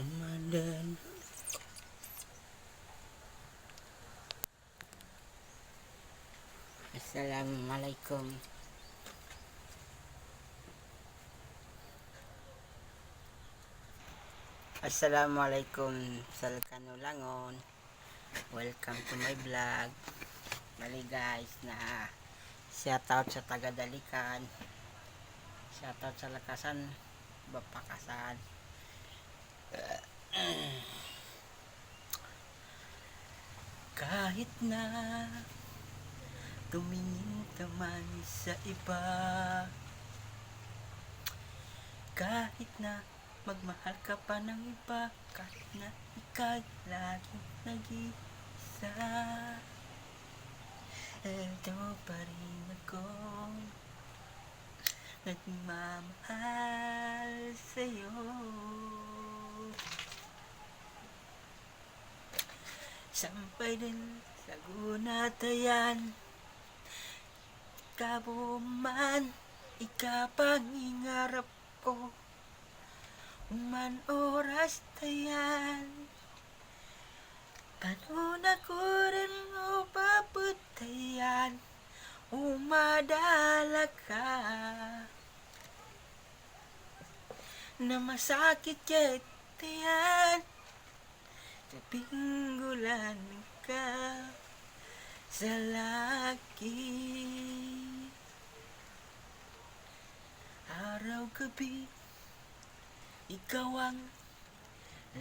Umadan. Assalamualaikum. Assalamualaikum sa Kanulangon. Welcome to my vlog. Bali guys, na shoutout sa taga-Dalikan. Shoutout sa Lakasan, Bapakasan. Kahit na tumingin ka man sa iba, kahit na magmahal ka pa ng iba, kahit na ika'y laging nag-iisa, ito pa rin ako nagmamahal sa'yo. Sampay din sa gunatayan, kabo man ikapangingarap ko, uman oras tayan, panahon ako rin mo paputayan, umadala ka, na masakit kahit tayan, pinggulan ka sa laki. Araw-gabi, ikaw ang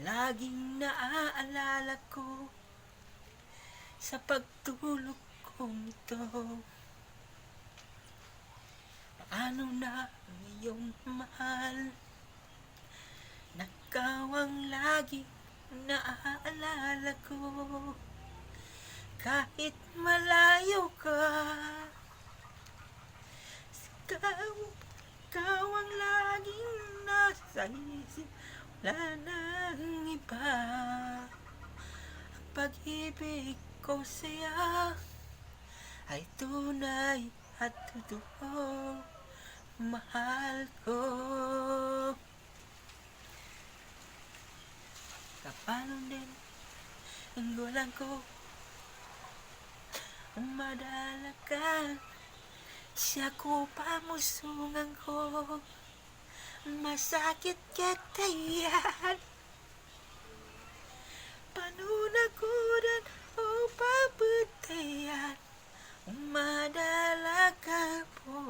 laging naaalala ko sa pagtulog kong ito. Paano na ang iyong mahal, ikaw ang laging naaalala ko, kahit malayo ka, ikaw ang laging nasa isip, wala nang iba. Ang pag-ibig ko sa'yo ay tunay at totoo, mahal ko. Kapanon din ang gulang ko, umadala ka, siya ko pamusungan ko, masakit katayan, panunakudan o paputayan, umadala ka po,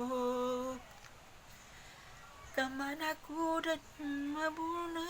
kamanakudan mabuna.